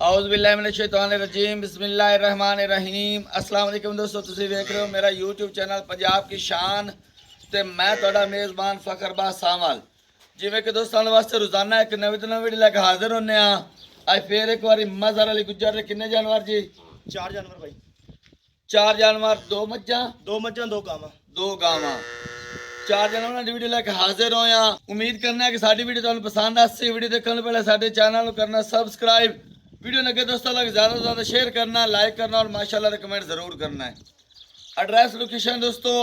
औज़ुबिल्लाहिमिनश्शैतानिर्रजीम बिस्मिल्लाहिर्रहमानिर्रहीम अस्सलाम वालेकुम दोस्तों, तुसीं वेख रहे हो मेरा यूट्यूब चैनल पंजाब की शान ते मैं तुहाडा मेज़बान फ़खरबाज सावल। जिवें कि दोस्तों वास्ते रोज़ाना एक नवीं तो नवीं वीडियो लैके हाज़िर होने अज फिर एक बार मज़हर अली गुज्जर दे किन्ने जानवर जी? 4 जानवर भाई। 4 जानवर, 2 मज्जां, 2 मज्जां 2 गावां। 2 गावां। 4 जानवरां दी वीडियो लैके हाज़िर होया। उम्मीद करना है कि साडी वीडियो तुहानूं पसंद आसी। वीडियो देखने तो पहले साडे चैनल नूं करना सबसक्राइब, वीडियो लगे दोस्तों लग ज़्यादा से ज़्यादा शेयर करना, लाइक करना और माशाल्लाह कमेंट ज़रूर करना है। एड्रेस लोकेशन दोस्तों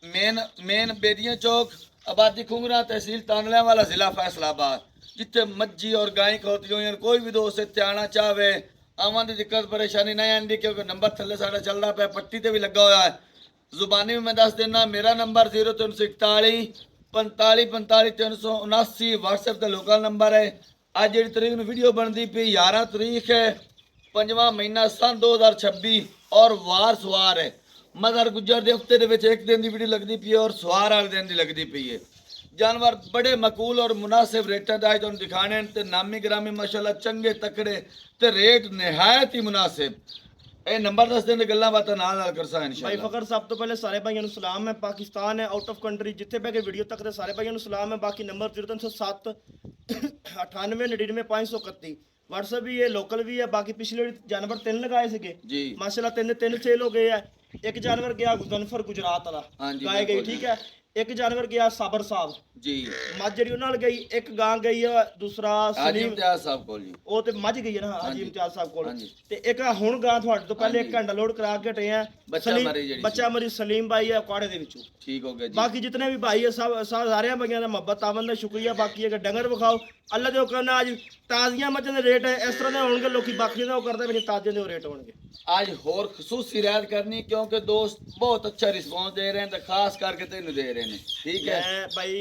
मेन बेदियाँ चौक, आबादी खुंगरा, तहसील तांदलियावाला, ज़िला फैसलाबाद। जिथे मज्जी और गाय खोती हुई कोई भी दोस्त इतने आना चाहे आवान की दिक्कत परेशानी नहीं आती, क्योंकि नंबर थले साढ़ा चलता पे पट्टी से भी लगा हुआ है। जुबानी में मैं दस देना, मेरा नंबर 0341 45 45 379 व्हाट्सएप का लोकल नंबर है। अज जी तरीक में वीडियो बनती पी 11 तरीक है 5वां महीना सन 2026 और वार सवार है। मज़हर गुज्जर के हफ्ते के एक दिन की वीडियो लगती पी है और सवार वाले दिन की लगती पी है। जानवर बड़े मकूल और मुनासिब रेटा का तुम दिखाने ते नामी ग्रामी माशाल्लाह चंगे तकड़े ते रेट नहायत ही मुनासिब। ਇਹ ਨੰਬਰ ਦੱਸ ਦਿੰਦੇ ਗੱਲਾਂ ਬਾਤਾਂ ਨਾਲ ਕਰਸਾਂ ਇਨਸ਼ਾਅੱਲਾ। ਭਾਈ ਫਕਰ ਸਭ ਤੋਂ ਪਹਿਲੇ ਸਾਰੇ ਭਾਈਆਂ ਨੂੰ ਸਲਾਮ ਹੈ। ਪਾਕਿਸਤਾਨ ਹੈ, ਆਊਟ ਆਫ ਕੰਟਰੀ ਜਿੱਥੇ ਬੈ ਕੇ ਵੀਡੀਓ ਤੱਕ ਦੇ ਸਾਰੇ ਭਾਈਆਂ ਨੂੰ ਸਲਾਮ ਹੈ। ਬਾਕੀ ਨੰਬਰ 0307 9899 531 WhatsApp ਵੀ ਹੈ, ਲੋਕਲ ਵੀ ਹੈ। ਬਾਕੀ ਪਿਛਲੇ ਜਾਨਵਰ 3 ਲਗਾਏ ਸੀਗੇ ਜੀ ਮਾਸ਼ਾਅੱਲਾ, ਤਿੰਨ ਸੇਲ ਹੋ ਗਏ ਆ। ਇੱਕ ਜਾਨਵਰ ਗਿਆ ਗੁਜ਼ਨਫਰ ਗੁਜਰਾਤ ਵਾਲਾ ਗਾਏ ਗਈ, ਠੀਕ ਹੈ। ਇੱਕ ਜਾਨਵਰ ਗਿਆ ਸਾਬਰ ਸਾਹਿਬ ਜੀ, ਮੱਝ ਜਿਹੜੀ ਉਹਨਾਂ ਨਾਲ ਗਈ। ਇੱਕ ਗਾਂ ਗਈ ਆ ਦੂਸਰਾ ਸਲੀਮ ਇਮਤਿਆਜ਼ ਸਾਹਿਬ ਕੋਲ ਜੀ, ਉਹ ਤੇ ਮੱਝ ਗਈ ਹੈ ਨਾ ਹਾਜੀ ਇਮਤਿਆਜ਼ ਸਾਹਿਬ ਕੋਲ। ਤੇ ਇੱਕ ਹੁਣ ਗਾਂ ਤੁਹਾਡੇ ਤੋਂ ਪਹਿਲੇ 1 ਘੰਟਾ ਲੋਡ ਕਰਾ ਕੇ ਹਟੇ ਆ। ਬੱਚਾ ਮਰੀ ਸਲੀਮ ਭਾਈ ਆ ਕਾੜੇ ਦੇ ਵਿੱਚੋਂ, ਠੀਕ ਹੋ ਗਿਆ ਜੀ। ਬਾਕੀ ਜਿਤਨੇ ਵੀ ਭਾਈ ਆ ਸਭ ਸਾਰਿਆਂ ਭਾਈਆਂ ਦਾ ਮੁਹੱਬਤ ਆਵਨ ਦਾ ਸ਼ੁਕਰੀਆ। ਬਾਕੀ ਅਗਰ ਡੰਗਰ ਵਿਖਾਓ ਅੱਲਾ ਦੇ ਹੁਕਮ ਨਾਲ ਅੱਜ ਤਾਜ਼ੀਆਂ ਮੱਝਾਂ ਦੇ ਰੇਟ ਇਸ ਤਰ੍ਹਾਂ ਦੇ ਹੋਣਗੇ, ਲੋਕੀ ਬਾਕੀ ਦਾ ਉਹ ਕਰਦੇ ਵੀ ਤਾਜ਼ੇ ਦੇ ਰੇਟ ਹੋਣਗੇ। आज होर खसूसी रियायत करनी क्योंकि दोस्त बहुत अच्छा रिस्पॉन्स दे रहे हैं, तो खास करके तेन दे रहे हैं, ठीक है भाई।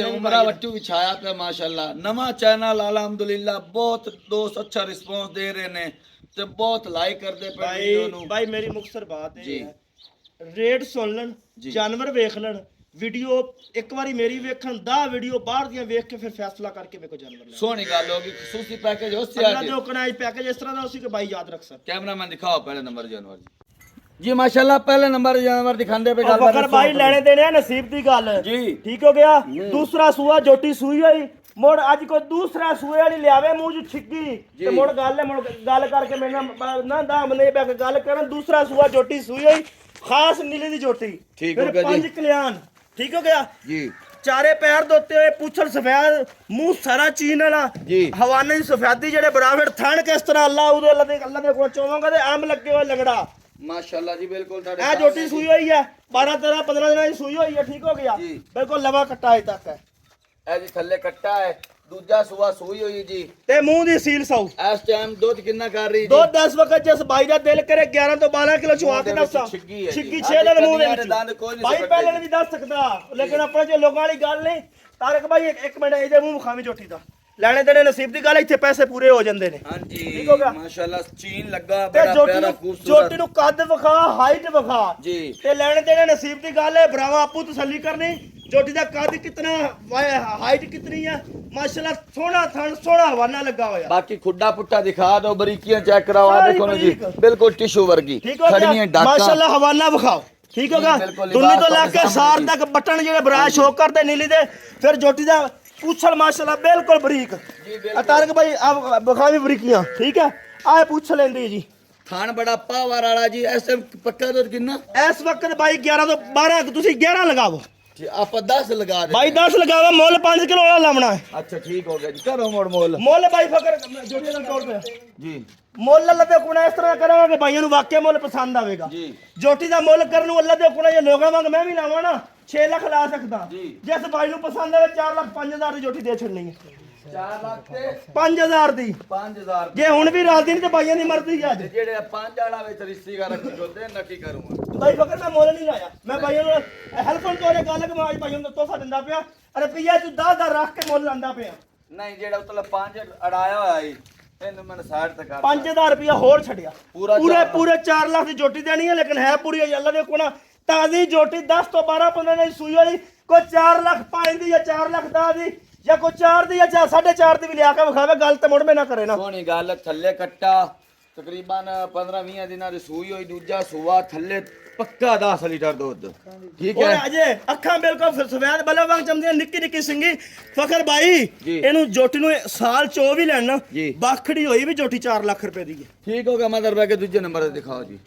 उमरा वट्टू बिछाया पे माशाल्लाह, नवा चैनल अलहमदुलिल्लाह, बहुत दोस्त अच्छा रिस्पॉन्स दे रहे हैं ते बहुत लाइक करते पे वीडियो नु। भाई मेरी मुख्तसर बात है, रेट सुन लन, जानवर वेख लन, वीडियो एक बारी मेरी वेखन 10 वीडियो बाहर दियां वेख के फिर फैसला करके मेरे को जानवर ले। सोहनी गल होगी, खसूसी पैकेज हो से आज जो कनाई पैकेज इस तरह दा उसी के भाई याद रख सक। कैमरामैन दिखाओ पहले नंबर जानवर जी माशाल्लाह, पहले नंबर जानवर दिखांदे पे गल कर भाई लेने देने नसीब दी गल जी, ठीक हो गया। दूसरा सूआ जोटी सूई होई मोड़ अज कोई दूसरा सूए वाली लियावे मुंह च छिक्की ते मोड़ गल करके मेरे ना दाम नहीं पे गल करन। दूसरा सूआ जोटी सूई होई खास नीले दी जोटी, ठीक हो गया जी। 5 कल्याण, ठीक हो गया जी। चारे पैर दोते हुए, पूछल सफेद, मुंह सारा चीन वाला जी, हवाने दी सफेदी जेड़े बराबर थान किस तरह अल्लाह दे कोल चोवांगा ते आम लगे हुए लंगड़ा माशाल्लाह जी। बिल्कुल ए जोटी सूई हुई है 12 13 15 दिनां दी सूई हुई है, ठीक हो गया। बिल्कुल लवा कट्टा अज तक है ए जी, थल्ले कट्टा है। दूजा सुआ सूई हुई जी ते मुंह दी सील सौ। इस टाइम दूध कितना कर रही जी? दूध 10 वक्त जिस भाई दा दिल करे 11 तो 12 किलो चुआ के दसा छिग्गी 6 दिन मुंह दे विच भाई पहले नहीं दस सकदा, लेकिन अपने जो लोगां वाली गल नहीं। तारक भाई एक मिनट इहदे मुंह खावी जोटी दा ਲੈਣੇ ਦੇਣੇ ਨਸੀਬ ਦੀ ਗੱਲ, ਇੱਥੇ ਪੈਸੇ ਪੂਰੇ ਹੋ ਜਾਂਦੇ ਨੇ। ਹਾਂਜੀ ਠੀਕ ਹੋ ਗਿਆ ਮਾਸ਼ਾਅੱਲਾ, ਚੀਨ ਲੱਗਾ ਬੜਾ ਪਿਆਰਾ ਖੂਬਸੂਰਤ। ਜੋਟੀ ਨੂੰ ਕੱਦ ਵਿਖਾ, ਹਾਈਟ ਵਿਖਾ ਜੀ, ਤੇ ਲੈਣੇ ਦੇਣੇ ਨਸੀਬ ਦੀ ਗੱਲ ਹੈ। ਭਰਾਵਾ ਆਪੂ ਤਸੱਲੀ ਕਰਨੀ ਜੋਟੀ ਦਾ ਕੱਦ ਕਿਤਨਾ, ਹਾਈਟ ਕਿਤਨੀ ਹੈ ਮਾਸ਼ਾਅੱਲਾ, ਸੋਹਣਾ ਥਣ, ਸੋਹਣਾ ਹਵਾਨਾ ਲੱਗਾ ਹੋਇਆ। ਬਾਕੀ ਖੁੱਡਾ ਪੁੱਟਾ ਦਿਖਾ ਦਿਓ, ਬਰੀਕੀਆਂ ਚੈੱਕ ਕਰਾਓ, ਆ ਦੇਖੋ ਨਾ ਜੀ, ਬਿਲਕੁਲ ਟਿਸ਼ੂ ਵਰਗੀ ਖੜੀਆਂ ਡਾਕਾਂ ਮਾਸ਼ਾਅੱਲਾ, ਹਵਾਨਾ ਵਿਖਾਓ, ਠੀਕ ਹੋਗਾ। ਦੁੱਲੀ ਤੋਂ ਲੈ ਕੇ ਸਾਰ ਤੱਕ ਬਟਨ ਜਿਹੜੇ ਬਰਾ ਸ਼ੋਅ ਕਰਦੇ ਨੀਲੀ ਦੇ। ਫਿਰ ਜੋਟੀ ਦਾ पूछल माशाल्लाह बिल्कुल बरीक। तारक भाई आप बखावी बरीकियां, ठीक है। आए पूछ लेंदी जी, थान बड़ा पावर वाला जी। ऐसे पक्का दूध कितना इस वक्त भाई 11 तो 12, तुसी 11 लगाओ जी, आप 10 लगा दे भाई, 10 लगावा। मोल 5 किलो वाला लावना है। अच्छा ठीक हो गया जी, करो मोल भाई फकर जोड़ी का तौर पे जी। मोल अल्लाह दे कोना इस तरह करेगा कि भाइयों नु वाकई मोल पसंद आवेगा जी। जोटी दा मोल करनू अल्लाह दे कोना, ये लोगां वांग मैं भी लावां ना 6 लाख ला सकदा। जिस भाई नु पसंद आवे 4 लाख 5000 दी जोटी दे छड़नी है। 4 लाख ते 5000 दी 5000 जे हुन भी राजी नहीं ते भाइयों दी मर्जी है। आज जेड़े 5 वाला वे रिश्ती का रखी जोते नकी करूंगा भाई फकर, मैं मोल नहीं लाया। मैं भाइयों नु हेल्पन तोरे गल के मैं भाइयों नु तोहफा दिंदा पिया। अरे पिया तू 10 रख के मोल लांदा पिया नहीं, जेड़ा उतला 5 अड़ाया होया है ਇਹਨੂੰ ਮੈਂ 60 ਤੱਕ 5000 ਰੁਪਇਆ ਹੋਰ ਛੱਡਿਆ। ਪੂਰੇ 4 ਲੱਖ ਦੀ ਜੋਟੀ ਦੇਣੀ ਹੈ, ਲੇਕਿਨ ਹੈ ਪੂਰੀ ਅੱਲਾ ਦੇ ਕੋਲ ਤਾਜ਼ੀ ਜੋਟੀ 10 ਤੋਂ 12 15 ਦੀ ਸੂਈ ਵਾਲੀ। ਕੋਈ 4 ਲੱਖ 5 ਦੀ ਜਾਂ 4 ਲੱਖ 10 ਦੀ ਜਾਂ ਕੋਈ 4 ਦੀ ਜਾਂ 4.5 ਦੀ ਵੀ ਲਿਆ ਕੇ ਵਿਖਾਵੇ, ਗੱਲ ਤੇ ਮੁੜ ਮੇ ਨਾ ਕਰੇ ਨਾ। ਸੋਹਣੀ ਗੱਲ, ਥੱਲੇ ਕੱਟਾ ਤਕਰੀਬਨ 15-20 ਦਿਨਾਂ ਦੀ ਸੂਈ ਹੋਈ, ਦੂਜਾ ਸੂਆ ਥੱਲੇ ਪੱਕਾ 10 ਲੀਟਰ ਦੁੱਧ। ਠੀਕ ਓਏ ਹੈ ਅਜੇ ਅੱਖਾਂ ਬਿਲਕੁਲ ਸਫੈਦ ਬਲਬ ਵਾਂਗ ਚਮਦੀਆਂ, ਨਿੱਕੀ ਨਿੱਕੀ ਸਿੰਗੀ। ਫਖਰ ਭਾਈ ਜੀ। ਇਹਨੂੰ ਜੋਟੀ ਨੂੰ ਸਾਲ ਚੋ ਵੀ ਲੈਣਾ, ਜੀ। ਬਾਖੜੀ ਹੋਈ ਵੀ ਜੋਟੀ 4 ਲੱਖ ਰੁਪਏ ਦੀ ਹੈ। ਠੀਕ ਹੋ ਗਿਆ ਮਦਰ ਭਾਈ ਕੇ ਦੂਜੇ ਨੰਬਰ ਤੇ ਦਿਖਾਓ ਜੀ।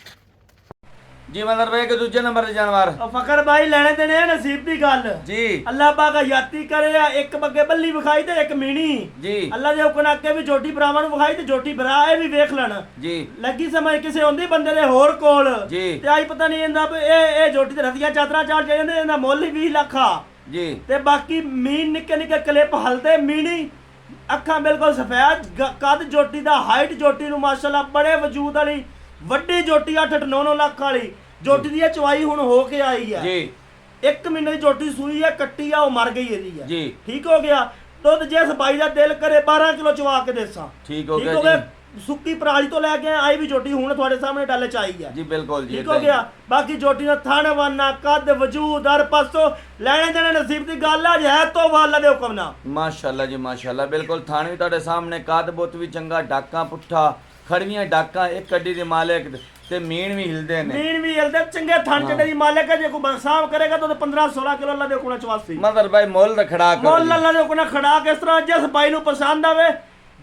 ਜੀ ਮਦਰ ਭਾਈ ਕੇ ਦੂਜੇ ਨੰਬਰ ਤੇ ਜਾਨਵਰ। ਫਖਰ ਭਾਈ ਲੈਣੇ ਦੇਣੇ ਆ ਨਸੀਬ ਦੀ ਗੱਲ ਜੀ। ਅੱਲਾਹ ਪਾਕ ਯਾਤੀ ਕਰੇ ਆ, ਇੱਕ ਬੱਗੇ ਬੱਲੀ ਵਿਖਾਈ ਤੇ ਇੱਕ ਮੀਣੀ ਜੀ। ਅੱਲਾਹ ਦੇ ਹੁਕਮ ਅੱਗੇ ਵੀ ਜੋਟੀ ਭਰਾਵਾਂ ਨੂੰ ਵਿਖਾਈ ਤੇ ਜੋਟੀ ਭਰਾ ਇਹ ਵੀ ਵੇਖ ਲੈਣ। ਜੀ। ਲੱਗੀ ਸਮਝ ਕਿਸੇ ਹੁੰਦੀ ਬੰਦੇ ਦੇ ਹੋਰ ਕੋਲ ਜੀ। ਤੇ ਆਈ ਪਤਾ ਨਹੀਂ ਇਹਦਾ ਵੀ ਇਹ ਜੋਟੀ ਤੇ ਰਤੀਆਂ ਚਾਦਰਾਂ ਚਾੜ ਜਾਂਦੇ, ਇਹਦਾ ਮੁੱਲ ਹੀ 20 ਲੱਖ ਆ। ਜੀ। ਤੇ ਬਾਕੀ ਮੀਨ ਨਿੱਕੇ ਨਿੱਕੇ ਕਲਿੱਪ ਹਲਦੇ, ਮੀਣੀ ਅੱਖਾਂ ਬਿਲਕੁਲ ਸਫੈਦ, ਕੱਦ ਜੋਟੀ ਦਾ, ਹਾਈਟ ਜੋਟੀ ਨੂੰ ਮਾਸ਼ਾਅੱਲਾ ਬੜੇ ਵਜੂਦ ਵਾਲੀ ਵੱਡੀ ਜੋਟੀ 8-8 9-9 ਲੱਖ ਵਾਲੀ ਜੋਟੀ ਦੀ ਇਹ ਚਵਾਈ ਹੁਣ ਹੋ ਕੇ ਆਈ ਹੈ ਜੀ। 1 ਮਹੀਨੇ ਦੀ ਜੋਟੀ ਸੂਈ ਹੈ, ਕੱਟੀ ਆ, ਉਹ ਮਰ ਗਈ ਇਹਦੀ ਹੈ। ਜੀ। ਠੀਕ ਹੋ ਗਿਆ। ਦੁੱਧ ਜਿਸ ਬਾਈ ਦਾ ਦਿਲ ਕਰੇ 12 ਕਿਲੋ ਚਵਾ ਕੇ ਦੇਸਾਂ। ਠੀਕ ਹੋ ਗਿਆ ਜੀ। ਸੁੱਕੀ ਪਰਾਲੀ ਤੋਂ ਲੈ ਕੇ ਆਈ ਵੀ ਜੋਟੀ ਹੁਣ ਤੁਹਾਡੇ ਸਾਹਮਣੇ ਡੱਲੇ ਚ ਆਈ ਹੈ ਜੀ। ਬਿਲਕੁਲ ਜੀ। ਠੀਕ ਹੋ ਗਿਆ। ਬਾਕੀ ਜੋਟੀ ਦਾ ਥਣ ਵਾਨਾ, ਕੱਦ, ਵਜੂਦ ਹਰ ਪਾਸੋਂ ਲੈਣੇ ਦੇਣੇ ਨਸੀਬ ਦੀ ਗੱਲ ਆ, ਜੇ ਹੈ ਤੋਂ ਵਾਲਾ ਦੇ ਹੁਕਮ ਨਾਲ। ਮਾਸ਼ਾਅੱਲਾ ਜੀ ਮਾਸ਼ਾਅੱਲਾ, ਬਿਲਕੁਲ ਥਾਣ ਵੀ ਤੁਹਾਡੇ ਸਾਹਮਣੇ, ਕੱਦ ਬੁੱਤ ਵੀ ਚੰਗਾ, ਡਾਕਾਂ ਪੁੱਠਾ, ਖੜਵੀਆਂ ਡਾਕਾਂ, ਇੱਕ ਕੱਡੀ ਦੇ ਮਾਲਕ ਤੇ ਮੀਨ ਵੀ ਹਿਲਦੇ ਨੇ। ਮੀਨ ਵੀ ਹਿਲਦੇ, ਚੰਗੇ ਥਣ ਚੱਡੇ ਦੀ ਮਾਲਕ ਹੈ। ਜੇ ਕੋਈ ਬਰਸਾਮ ਕਰੇਗਾ ਤਾਂ 15-16 ਕਿਲੋ ਅੱਲਾ ਦੇ ਹੁਕਮ ਨਾਲ ਚਵਾਸੀ। ਮਦਰ ਭਾਈ ਮੁੱਲ ਦਾ ਖੜਾ ਕਰੋ ਮੁੱਲ ਅੱਲਾ ਦੇ ਹੁਕਮ ਨਾਲ ਖੜਾ ਕੇ ਇਸ ਤਰ੍ਹਾਂ ਜਿਸ ਬਾਈ ਨੂੰ ਪਸੰਦ ਆਵੇ।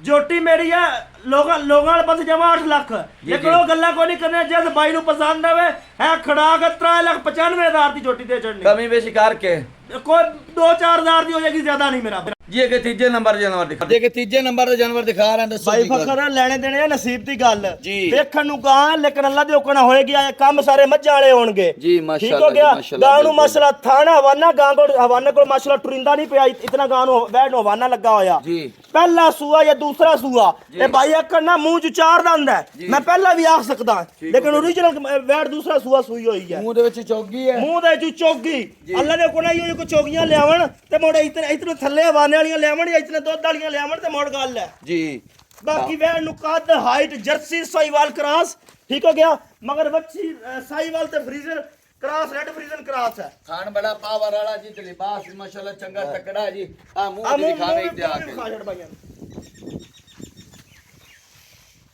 ਜੋਟੀ ਮੇਰੀ ਹੈ ਲੋਕਾਂ ਵਾਲੇ ਪਾਸੇ ਜਮਾ 8 ਲੱਖ, ਲੇਕਿਨ ਉਹ ਗੱਲਾਂ ਕੋਈ ਨਹੀਂ ਕਰਨੀਆਂ। ਜਿਸ ਬਾਈ ਨੂੰ ਪਸੰਦ ਆਵੇ ਹੈ ਖੜਾ ਕੇ 3,95,000 ਦੀ ਜੋਟੀ ਦੇ ਚੜਨੀ। ਕਮੀ ਬੇਸ਼ੀ ਕਰਕੇ ਕੋਈ 2-4 ਹਜ਼ਾਰ ਦੀ ਹੋ ਜਾਏਗੀ, ਜ਼ਿਆਦਾ ਨਹੀਂ ਮੇਰਾ। ਜੀ ਕਿ ਤੀਜੇ ਨੰਬਰ ਜਾਨਵਰ ਦਿਖਾ ਦੇ, ਕਿ ਤੀਜੇ ਨੰਬਰ ਦੇ ਜਾਨਵਰ ਦਿਖਾ ਰਹੇ ਦੱਸੋ ਭਾਈ ਫਖਰ ਲੈਣੇ ਦੇਣੇ ਆ ਨਸੀਬ ਦੀ ਗੱਲ। ਜੀ। ਵੇਖਣ ਨੂੰ ਗਾਂ, ਲੇਕਿਨ ਅੱਲਾ ਦੇ ਹੁਕਮ ਨਾਲ ਹੋਏਗੀ। ਇਹ ਕੰਮ ਸਾਰੇ ਮੱਝਾਂ ਵਾਲੇ ਹੋਣਗੇ। ਜੀ ਠੀਕ ਮਾਸ਼ਾਅੱਲਾ ਹੋ ਗਿਆ। ਗਾਂ ਨੂੰ ਬਿਲਕੁਲ। ਮਾਸ਼ਾਅੱਲਾ ਥਾਣਾ ਹਵਾਨਾ, ਗਾਂ ਕੋਲ ਹਵਾਨੇ ਕੋਲ ਮਾਸ਼ਾਅੱਲਾ ਟੁਰਿੰਦਾ ਨਹੀਂ ਪਿਆ, ਇਤਨਾ ਗਾਂ ਨੂੰ ਵੈੜ ਨੂੰ ਹਵਾਨਾ ਲੱਗਾ ਹੋਇਆ। ਜੀ। ਪਹਿਲਾ ਸੂਆ ਜਾਂ ਦੂਸਰਾ ਸੂਆ ਇਹ ਭਾਈ ਅੱਖਾਂ ਨਾ ਮੂੰਹ ਚ ਚਾਰ ਦਾ ਹੁੰਦਾ ਹੈ। ਮੈਂ ਪਹਿਲਾਂ ਵੀ ਆਖ ਸਕਦਾ, ਲੇਕਿਨ ਓਰੀਜਨਲ ਵੈੜ ਦੂਸਰਾ ਸੂਆ ਸੂਈ ਹੋਈ ਹੈ। ਮੂੰਹ ਦੇ ਵਿੱਚ ਚੌਗੀ ਹੈ, ਮੂੰਹ ਦੇ ਵਿੱਚ ਚੌਗੀ। ਅੱਲਾ ਦੇ ਹੁਕਮ ਨਾਲ ਹੀ ਕੋਈ ਚੌਗੀਆਂ ਲਿਆਵਣ ਤੇ ਮੋੜੇ ਇਤਨੇ ਥੱਲੇ ਹਵਾਨੇ ਵਾਲੀਆਂ ਲਿਆਵਣ ਜਾਂ ਇਤਨੇ ਦੁੱਧ ਵਾਲੀਆਂ ਲਿਆਵਣ ਤੇ ਮੋੜ ਗੱਲ ਹੈ ਜੀ। ਬਾਕੀ ਵੈੜ ਨੂੰ ਕੱਦ, ਹਾਈਟ, ਜਰਸੀ, ਸਾਈਵਾਲ ਕ੍ਰਾਸ। ਠੀਕ ਹੋ ਗਿਆ। ਮਗਰ ਬੱਚੀ ਸਾਈਵਾਲ ਤੇ Friesian cross, red Friesian cross ਹੈ। ਖਾਨ ਬੜਾ ਪਾਵਰ ਵਾਲਾ ਜੀ, ਤੇ ਲਿਬਾਸ ਵੀ ਮਾਸ਼ਾਅੱਲਾ ਚੰਗਾ ਤਕੜਾ ਜੀ। ਆ ਮੂੰਹ ਦੀ ਦਿਖਾਵੇ ਇੱਥੇ ਆ ਕੇ।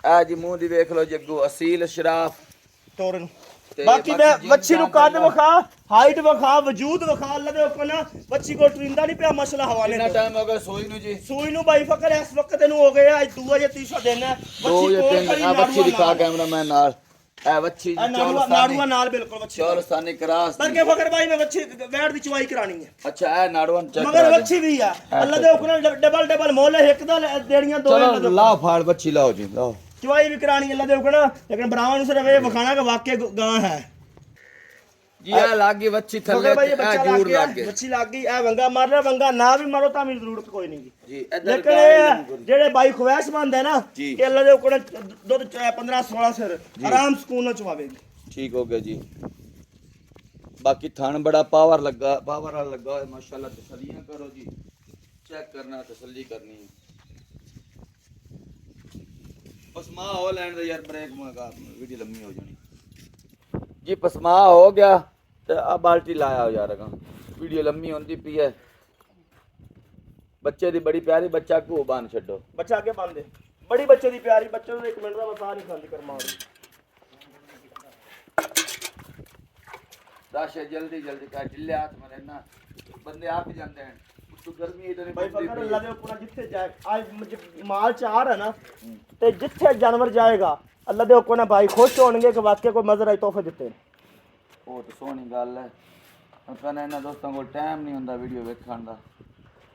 ਆ ਜੀ ਮੂੰਹ ਦੀ ਵੇਖ ਲਓ ਜੱਗੂ, ਅਸੀਲ ਸ਼ਰਾਫ ਤੋਰਨ। ਤੇ ਬਾਕੀ ਬੱਚੀ ਨੂੰ ਕੱਦ ਵਿਖਾ, ਹਾਈਟ ਵਿਖਾ, ਵਜੂਦ ਵਿਖਾ। ਅੱਲਾ ਦੇ ਹੁਕਮ ਨਾਲ ਬੱਚੀ ਕੋਲ ਟਰਿੰਦਾ ਨਹੀਂ ਪਿਆ ਮਸਲਾ ਹਵਾਲੇ। ਕਿੰਨਾ ਟਾਈਮ ਹੋ ਗਿਆ ਸੂਈ ਨੂੰ ਜੀ? ਸੂਈ ਨੂੰ ਬਾਈ ਫਕਰ ਇਸ ਵਕਤ ਇਹਨੂੰ ਹੋ ਗਿਆ ਅੱਜ ਦੂਆ ਜਾਂ ਤੀਸਰਾ ਦਿਨ ਹੈ। ਦੋ ਜਾਂ ਤਿੰਨ। ਆ ਬੱਚੀ ਦਿਖਾ ਕੈਮਰਾਮੈਨ ਨਾਲ। ਇਹ ਬੱਚੀ ਜੀ ਨਾੜੂਆ ਨਾਲ ਬਿਲਕੁਲ ਬੱਚੀ ਚੌਲਸਤਾਨੀ ਕਰਾਸ। ਕਰਕੇ ਫਕਰ ਬਾਈ ਮੈਂ ਬੱਚੀ ਵੈੜ ਦੀ ਚਵਾਈ ਕਰਾਣੀ ਹੈ। ਅੱਛਾ ਇਹ ਨਾੜੂਆਂ ਚੈੱਕ ਮਗਰ ਬੱਚੀ ਵੀ ਆ। ਅੱਲਾ ਦੇ ਹੁਕਮ ਨਾਲ ਡਬਲ ਮੁੱਲ ਇੱਕ ਦਾ ਦੇਣੀਆਂ ਦੋ। ਚਲੋ ਲਾ ਫਾੜ ਬੱਚੀ ਲਾਓ ਜੀ, ਲਾਓ। ਚਵਾਈ ਵੀ ਕਰਾਣੀ ਅੱਲਾ ਦੇ ਹੁਕਮ ਨਾਲ, ਲੇਕਿਨ ਬਰਾਵਾਂ ਨੂੰ ਸਿਰਫ ਇਹ ਵਿਖਾਣਾ ਕਿ ਵਾਕਿਆ ਗਾਂ ਹੈ ਜੀ। ਆ ਲੱਗ ਗਈ ਬੱਚੀ ਥੱਲੇ, ਆ ਜੂਰ ਲੱਗ ਗਈ ਬੱਚੀ ਲੱਗ ਗਈ। ਇਹ ਵੰਗਾ ਮਾਰ ਰਿਹਾ, ਵੰਗਾ ਨਾ ਵੀ ਮਾਰੋ ਤਾਂ ਵੀ ਜ਼ਰੂਰਤ ਕੋਈ ਨਹੀਂ ਜੀ। ਇੱਧਰ ਲੇਕਿਨ ਜਿਹੜੇ ਬਾਈ ਖੁਆਇਸ਼ਮੰਦ ਹੈ ਨਾ ਜੀ। ਕਿ ਅੱਲਾ ਦੇ ਹੁਕਮ ਨਾਲ ਦੁੱਧ 15-16 ਸਿਰ ਆਰਾਮ ਸਕੂਨ ਨਾਲ ਚਵਾਵੇਗੀ। ਠੀਕ ਹੋ ਗਿਆ ਜੀ। ਬਾਕੀ ਥਣ ਬੜਾ ਪਾਵਰ ਵਾਲਾ ਲੱਗਾ ਹੋਇਆ ਮਾਸ਼ਾਅੱਲਾ। ਤਸੱਲੀਆਂ ਕਰੋ ਜੀ, ਚੈੱਕ ਕਰਨਾ, ਤਸੱਲੀ ਕਰਨੀ ਹੈ। ਪਸਮਾ ਹੋ ਲੈਣ ਦੇ ਯਾਰ, ਬ੍ਰੇਕ ਮਗਾ ਵੀਡੀਓ ਲੰਮੀ ਹੋ ਜਾਣੀ ਜੀ। ਪਸਮਾ ਹੋ ਗਿਆ ਤੇ ਆ ਬਾਲਟੀ ਲਾਇਆ ਹੋ ਯਾਰ, ਅਗਾ ਵੀਡੀਓ ਲੰਮੀ ਹੁੰਦੀ ਪਈ ਹੈ। ਬੱਚੇ ਦੀ ਬੜੀ ਪਿਆਰੀ, ਬੱਚਾ ਘੂ ਬੰਨ ਛੱਡੋ, ਬੱਚਾ ਅੱਗੇ ਬੰਨ ਦੇ। ਬੜੀ ਬੱਚੇ ਦੀ ਪਿਆਰੀ, ਬੱਚੇ ਨੂੰ 1 ਮਿੰਟ ਦਾ ਬਸਾ ਨਹੀਂ ਖਾਂਦੀ ਕਰਮਾ ਰਾਸ਼ੇ ਜਲਦੀ ਕਾ ਢਿੱਲੇ ਹੱਥ ਮਰੇ ਨਾ ਬੰਦੇ ਆਪ ਹੀ ਜਾਂਦੇ ਹਨ। ਤੂੰ ਗਰਮੀ ਇਤਨੀ ਭਾਈ ਫਕਰ ਅੱਲਾ ਦੇ ਹੁਕਮ ਨਾਲ ਜਿੱਥੇ ਜਾਏ ਅੱਜ ਮਾਲ ਚਾਰ ਹੈ ਨਾ, ਤੇ ਜਿੱਥੇ ਜਾਨਵਰ ਜਾਏਗਾ ਅੱਲਾ ਦੇ ਹੁਕਮ ਨਾਲ ਭਾਈ ਖੁਸ਼ ਹੋਣਗੇ ਕਿ ਵਾਕਿਆ ਕੋਈ ਮਜ਼ਰ ਆਈ ਤੋਹਫੇ ਦਿੱਤੇ। ਉਹ ਤਾਂ ਸੋਹਣੀ ਗੱਲ ਹੈ। ਕਹਿੰਦਾ ਇਹਨਾਂ ਦੋਸਤਾਂ ਕੋਲ ਟਾਈਮ ਨਹੀਂ ਹੁੰਦਾ ਵੀਡੀਓ ਵੇਖਣ ਦਾ,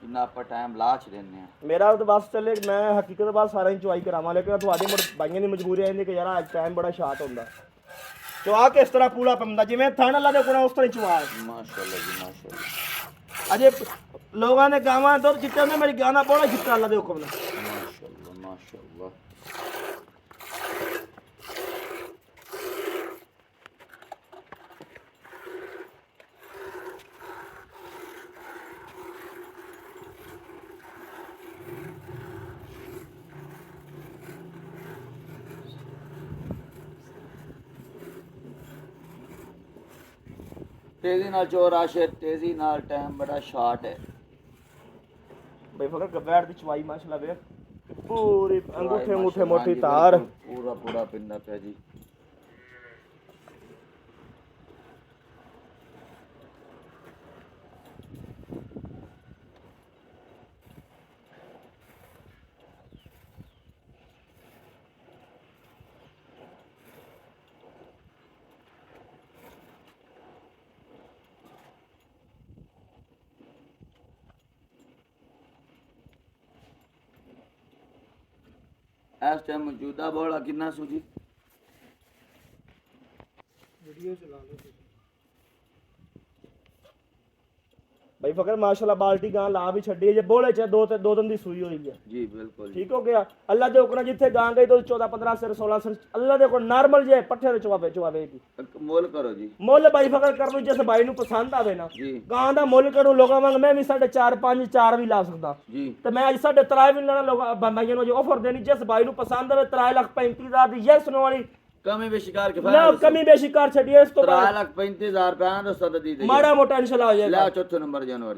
ਇੰਨਾ ਆਪਾਂ ਟਾਈਮ ਲਾ ਚ ਦਿੰਦੇ ਆ। ਮੇਰਾ ਤਾਂ ਬਸ ਚੱਲੇ, ਮੈਂ ਹਕੀਕਤ ਬਾਤ ਸਾਰਾ ਇੰਜੋਏ ਕਰਾਵਾਂ, ਲੇਕਿਨ ਤੁਹਾਡੇ ਬਾਈਆਂ ਦੀ ਮਜਬੂਰੀ ਆਂਦੀ ਕਿ ਯਾਰ ਅੱਜ ਟਾਈਮ ਬੜਾ ਸ਼ਾਰਟ ਹੁੰਦਾ। ਚਵਾ ਕੇ ਇਸ ਤਰ੍ਹਾਂ ਪੂਰਾ ਪੰਦਾ ਜਿਵੇਂ ਥਣ ਅੱਲਾ ਦੇ ਕੋਲ ਉਸ ਤਰ੍ਹਾਂ ਚਵਾ। ਮਾਸ਼ਾਅੱਲਾ ਜੀ ਮਾਸ਼ਾਅੱਲਾ। ਅਜੇ ਲੋਕਾਂ ਨੇ ਗਾਵਾਂ ਦੁੱਧ ਜਿੱਤੇ ਨੇ, ਮੇਰੀ ਗਾਂ ਦਾ ਬੜਾ ਜਿੱਤਾ ਅੱਲਾ ਦੇ ਹੁਕਮ ਨਾਲ। ਮਾਸ਼ਾਅੱਲਾ ਮਾਸ਼ਾਅੱਲਾ। ਤੇਜ਼ੀ ਨਾਲ ਚੋਰ ਆਸ਼ੇ, ਤੇਜ਼ੀ ਨਾਲ, ਟਾਈਮ ਬੜਾ ਸ਼ਾਰਟ ਹੈ। ਬਈ ਫਕਰ ਗਵੈੜ ਦੀ ਚਵਾਈ ਮਾਸ਼ਾਅੱਲਾ ਵੇਖ ਪੂਰੀ ਅੰਗੂਠੇ ਅੰਗੂਠੇ ਮੋਟੀ ਤਾਰ ਪੂਰਾ ਪੂਰਾ ਪਿੰਦਾ ਪਿਆ ਜੀ। ਇਸ ਟਾਈਮ ਮੌਜੂਦਾ ਬੋਲਾ ਕਿੰਨਾ ਸੂਜੀ ਵੀਡੀਓ ਚਲਾ ਲਓ ਬਈ ਫਕਰ ਮਾਸ਼ਾਅੱਲਾ ਬਾਲਟੀ ਗਾਂ ਲਾ ਵੀ ਛੱਡੀ ਜੇ ਬੋਲੇ ਚ ਦੋ ਦਿਨ ਦੀ ਸੂਈ ਹੋਈ ਹੈ ਜੀ ਬਿਲਕੁਲ ਠੀਕ ਹੋ ਗਿਆ। ਅੱਲਾ ਦੇ ਹੁਕਮ ਜਿੱਥੇ ਗਾਂ ਗਈ ਤੋਂ 14 15 ਸਿਰ 16 ਸਿਰ ਅੱਲਾ ਦੇ ਕੋਲ ਨਾਰਮਲ ਜੇ ਪੱਠੇ ਦੇ ਚਵਾਵੇ ਦੀ ਮੁੱਲ ਕਰੋ ਜੀ। ਮੁੱਲ ਬਾਈ ਫਕਰ ਕਰ ਲੂ ਜਿਸ ਬਾਈ ਨੂੰ ਪਸੰਦ ਆਵੇ ਨਾ ਗਾਂ ਦਾ ਮੁੱਲ ਕਰੂੰ ਲੋਕਾਂ ਵਾਂਗ ਮੈਂ ਵੀ 4.5 5 4 ਵੀ ਲਾ ਸਕਦਾ ਜੀ ਤੇ ਮੈਂ ਅੱਜ 3.5 ਵੀ ਲੈਣਾ ਲੋਕਾਂ ਬਾਈਆਂ ਨੂੰ ਜੋ ਆਫਰ ਦੇਣੀ ਜਿਸ ਬਾਈ ਨੂੰ ਪਸੰਦ ਆਵੇ 3,35,000 ਦੀ ਯੈਸ ਨੋ ਵਾਲੀ ਕਮੀ ਬੇਸ਼ਿਕਾਰ ਨਾ ਕਮੀ ਬੇਸ਼ਿਕਾਰ ਛੱਡੀਏ ਇਸ ਤੋਂ 3,35,000 ਰੁਪਏ ਦਾ ਸਦ ਦੀ ਦੇ ਮਾੜਾ ਮੋਟਾ ਇਨਸ਼ਾਅੱਲਾ ਹੋ ਜਾਏਗਾ। ਲੈ ਚੌਥੇ ਨੰਬਰ ਜਾਨਵਰ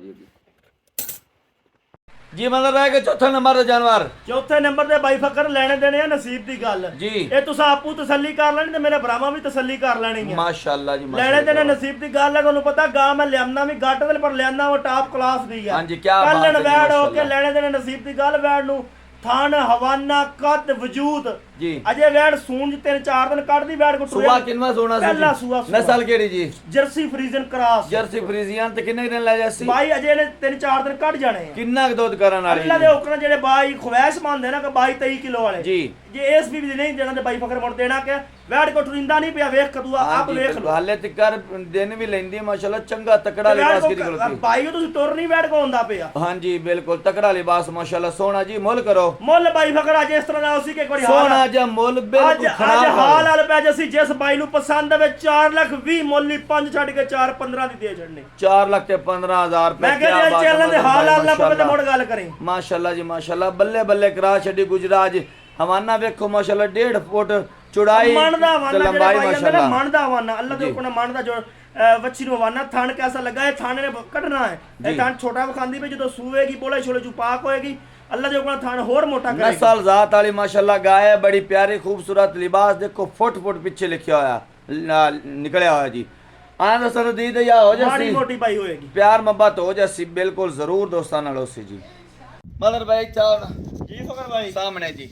ਜੀ ਮਤਲਬ ਹੈ ਕਿ ਚੌਥੇ ਨੰਬਰ ਦਾ ਜਾਨਵਰ ਚੌਥੇ ਨੰਬਰ ਤੇ ਬਾਈ ਫਕਰ ਲੈਣੇ ਦੇਣੇ ਆ ਨਸੀਬ ਦੀ ਗੱਲ ਜੀ। ਇਹ ਤੁਸੀਂ ਆਪੂ ਤਸੱਲੀ ਕਰ ਲੈਣੀ ਤੇ ਮੇਰੇ ਭਰਾਵਾਂ ਵੀ ਤਸੱਲੀ ਕਰ ਲੈਣੀ ਹੈ ਮਾਸ਼ਾਅੱਲਾ ਜੀ। ਲੈਣੇ ਦੇਣੇ ਨਸੀਬ ਦੀ ਗੱਲ ਹੈ। ਤੁਹਾਨੂੰ ਪਤਾ ਗਾਂ ਮੈਂ ਲਿਆਮਨਾ ਵੀ ਗੱਟ ਦੇ ਪਰ ਲਿਆਮਨਾ ਉਹ ਟਾਪ ਕਲਾਸ ਦੀ ਹੈ। ਹਾਂਜੀ ਕੀ ਬਾਤ ਹੈ। ਕੱਲਣ ਵੈੜ ਹੋ ਕੇ ਲੈਣੇ ਦੇਣੇ ਨਸੀਬ ਦੀ ਗੱਲ ਵੈੜ ਨੂੰ ਥਣ ਹਵਾਨਾ ਕੱਦ ਵਜੂਦ ਜੀ ਅਜੇ ਵੈੜ ਸੂਣ 3-4 ਦਿਨ ਕੱਢਦੀ ਵੈੜ ਕੋ ਸੂਆ ਕਿੰਨਾ ਸੋਣਾ ਸੀ ਪਹਿਲਾ ਸੂਆ ਨਸਲ ਕਿਹੜੀ ਜੀ? Jersey Friesian cross jersey Friesian ਤੇ ਕਿੰਨੇ ਦਿਨ ਲੈ ਜਾਸੀ ਬਾਈ ਅਜੇ ਨੇ 3-4 ਦਿਨ ਕੱਢ ਜਾਣੇ ਆ। ਕਿੰਨਾ ਕੁ ਦੁੱਧ ਕਰਨ ਵਾਲੀ ਅੱਲਾ ਦੇ ਹੁਕਮ ਜਿਹੜੇ ਬਾਈ ਖਵੈਸ਼ ਮੰਨਦੇ ਨਾ ਕਿ 22-23 ਕਿਲੋ ਵਾਲੇ ਜੀ ਜੇ ਇਸ ਵੀ ਨਹੀਂ ਦੇਣਾ ਤੇ ਬਾਈ ਫਕਰ ਮੁੜ ਦੇਣਾ ਕਿ ਵੈੜ ਕੋ ਟਰਿੰਦਾ ਨਹੀਂ ਪਿਆ ਵੇਖ ਕਦੂਆ ਆਪ ਵੇਖ ਲੋ ਹਾਲੇ ਤਿੱਕਰ ਦਿਨ ਵੀ ਲੈਂਦੀ ਮਾਸ਼ਾਅੱਲਾ ਚੰਗਾ ਤਕੜਾ ਲਿਬਾਸ ਕੀ ਖਲੋਤੀ ਬਾਈ ਤੁਸੀਂ ਤੁਰ ਨਹੀਂ ਵੈੜ ਕੋ ਹੁੰਦਾ ਪਿਆ। ਹਾਂਜੀ ਬਿਲਕੁਲ ਤਕੜਾ ਲਿਬਾਸ ਮਾਸ਼ਾਅੱਲਾ ਸੋਹਣਾ ਜੀ। ਮੁੱਲ ਕਰੋ ਮੁੱਲ ਬਾਈ ਫਕਰ ਅੱਜ ਇਸ ਤਰ੍ਹਾਂ ਦਾ ਉਸੇ ਕਿ ਇੱਕ ਵਾਰੀ ਸੋਹਣਾ ਜਿਹਾ ਮੁੱਲ ਬਿਲਕੁਲ ਅੱਜ ਹਾਲ ਹਾਲ ਪੈ ਜਸੀ ਜਿਸ ਬਾਈ ਨੂੰ ਪਸੰਦ ਆਵੇ 4,20,000 ਮੁੱਲ ਹੀ 5 ਛੱਡ ਕੇ 4,15 ਦੀ ਦੇ ਛੱਡਣੀ 4,15,000 ਰੁਪਏ। ਮੈਂ ਕਹਿੰਦਾ ਚੈਨਲ ਦੇ ਹਾਲ ਹਾਲ ਨਾ ਪਵੇ ਤੇ ਮੁੜ ਗੱਲ ਕਰੀ ਮਾਸ਼ਾਅੱਲਾ ਜੀ ਮਾਸ਼ਾਅੱਲਾ ਬੱਲੇ ਬੱਲੇ ਕਰਾ ਛੱਡੀ ਗੁਜਰਾਜ ਹਵਾਨਾ ਵੇਖੋ ਮਾਸ਼ਾਅੱਲਾ 1.5 ਫੁੱਟ ਚੌੜਾਈ ਤੇ ਲੰਬਾਈ ਮਾਸ਼ਾਅੱਲਾ ਮਨ ਦਾ ਹਵਾਨਾ ਅੱਲਾ ਦੇ ਹੁਕਮ ਮਨ ਦਾ ਜੋ ਵੱਛੀ ਨੂੰ ਹਵਾਨਾ ਥਣ ਕੈਸਾ ਲੱਗਾ ਇਹ ਥਾਣੇ ਨੇ ਕੱਢਣਾ ਹੈ। ਇਹ ਥਣ ਛੋਟਾ ਵਿਖਾਂਦੀ ਵੀ ਜਦੋਂ ਸੂਵੇਗੀ ਬੋਲੇ ਛੋਲੇ ਚੂ ਪਾਕ ਹੋਏਗੀ ਅੱਲਾ ਦੇ ਹੁਕਮ ਥਣ ਹੋਰ ਮੋਟਾ ਕਰੇਗਾ। ਨਸਲ ਜ਼ਾਤ ਵਾਲੀ ਮਾਸ਼ਾਅੱਲਾ ਗਾय है बड़ी प्यारी खूबसूरत लिबास देखो फुट फुट पीछे लिखा होया निकलिया होया जी। आना दसन दीद या हो जासी माड़ी मोटी पाई होएगी प्यार मोहब्बत हो जासी बिल्कुल जरूर दोस्तां नाल होसी जी। मदर भाई चाव जी फकर भाई सामने जी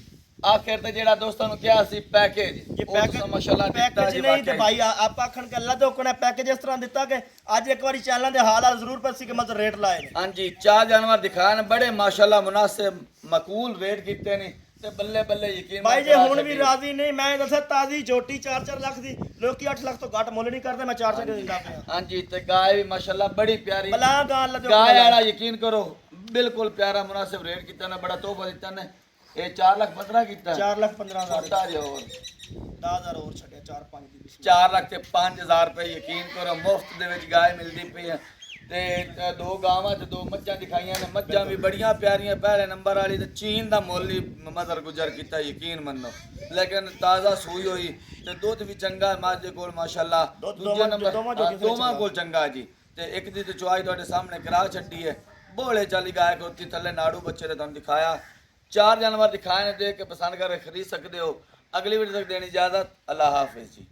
आखिर ਤੇ ਜਿਹੜਾ ਦੋਸਤਾਂ ਨੂੰ ਕਿਹਾ ਸੀ ਪੈਕੇਜ ਉਹ ਮਾਸ਼ਾਅੱਲਾ ਦਿੱਤਾ ਜੀ। ਨਹੀਂ ਤੇ ਭਾਈ ਆਪਾਂ ਆਖਣ ਕਿ ਅੱਲਾ ਦੇ ਹੁਕਮ ਨੇ ਪੈਕੇਜ ਇਸ ਤਰ੍ਹਾਂ ਦਿੱਤਾ ਕਿ ਅੱਜ ਇੱਕ ਵਾਰੀ ਚੈਨਲਾਂ ਦੇ ਹਾਲ ਹਾਲ ਜ਼ਰੂਰ ਪੱਸੀ ਕਿ ਮਤ ਰੇਟ ਲਾਏ ਨੇ। ਹਾਂਜੀ 4 ਜਾਨਵਰ ਦਿਖਾਏ ਨੇ ਬੜੇ ਮਾਸ਼ਾਅੱਲਾ ਮੁਨਾਸਿਬ ਮਕਬੂਲ ਰੇਟ ਕੀਤੇ ਨੇ ਤੇ ਬੱਲੇ ਬੱਲੇ ਯਕੀਨ ਭਾਈ ਜੇ ਹੁਣ ਵੀ ਰਾਜ਼ੀ ਨਹੀਂ ਮੈਂ ਦੱਸਿਆ ਤਾਜ਼ੀ ਝੋਟੀ 4-4 ਲੱਖ ਦੀ ਲੋਕੀ 8 ਲੱਖ ਤੋਂ ਘੱਟ ਮੁੱਲ ਨਹੀਂ ਕਰਦੇ ਮੈਂ 4 ਦੇ ਦਿੰਦਾ ਪਿਆ। ਹਾਂਜੀ ਤੇ ਗਾय ਵੀ ਮਾਸ਼ਾਅੱਲਾ ਬੜੀ ਪਿਆਰੀ ਬਲਾ ਗਾਂ ਅੱਲਾ ਦੇ ਗਾय ਵਾਲਾ ਯਕੀਨ ਕਰੋ ਬਿਲਕੁਲ ਪਿਆਰਾ ਮੁਨਾਸਿਬ ਰੇਟ ਕੀਤਾ ਨੇ ਬੜਾ ਤੋਹਫਾ ਦਿੱਤਾ ਨੇ। ਇਹ 4,15,000 ਕੀਤਾ 4,15,000 ਛੋਟਾ ਜਿਹਾ ਹੋਰ 10,000 ਹੋਰ ਛੱਡਿਆ 4-5 ਦੀ 4 ਲੱਖ ਤੇ 5,000 ਰੁਪਏ ਯਕੀਨ ਕਰੋ ਮੁਫਤ ਦੇ ਵਿੱਚ ਗਾय ਮਿਲਦੀ ਪਈ ਹੈ। ਤੇ 2 ਗਾਵਾਂ ਤੇ 2 ਮੱਝਾਂ ਦਿਖਾਈਆਂ ਨੇ ਮੱਝਾਂ ਵੀ ਬੜੀਆਂ ਪਿਆਰੀਆਂ ਪਹਿਲੇ ਨੰਬਰ ਵਾਲੀ ਤੇ ਚੀਨ ਦਾ ਮੁੱਲ ਹੀ ਮਜ਼ਰ ਗੁਜ਼ਰ ਕੀਤਾ ਯਕੀਨ ਮੰਨੋ ਲੇਕਿਨ ਤਾਜ਼ਾ ਸੂਈ ਹੋਈ ਤੇ ਦੁੱਧ ਵੀ ਚੰਗਾ ਮੱਝ ਦੇ ਕੋਲ ਮਾਸ਼ਾਅੱਲਾ ਦੂਜੇ ਨੰਬਰ ਦੋਵਾਂ ਕੋਲ ਚੰਗਾ ਜੀ ਤੇ ਇੱਕ ਦੀ ਤੇ ਚੁਆਈ ਤੁਹਾਡੇ ਸਾਹਮਣੇ ਕਰਾ ਛੱਡੀ ਹੈ ਬੋਲੇ ਚਾਲੀ ਗਾय ਕੋਤੀ ਥੱਲੇ ਨਾੜੂ ਬੱਚੇ ਨੇ ਤੁਹਾਨੂੰ ਦਿਖਾਇਆ 4 जानवर दिखाए ने देख के पसंद कर खरीद सकते हो। अगली वीडियो तक देनी इजाजत। अल्लाह हाफिज जी।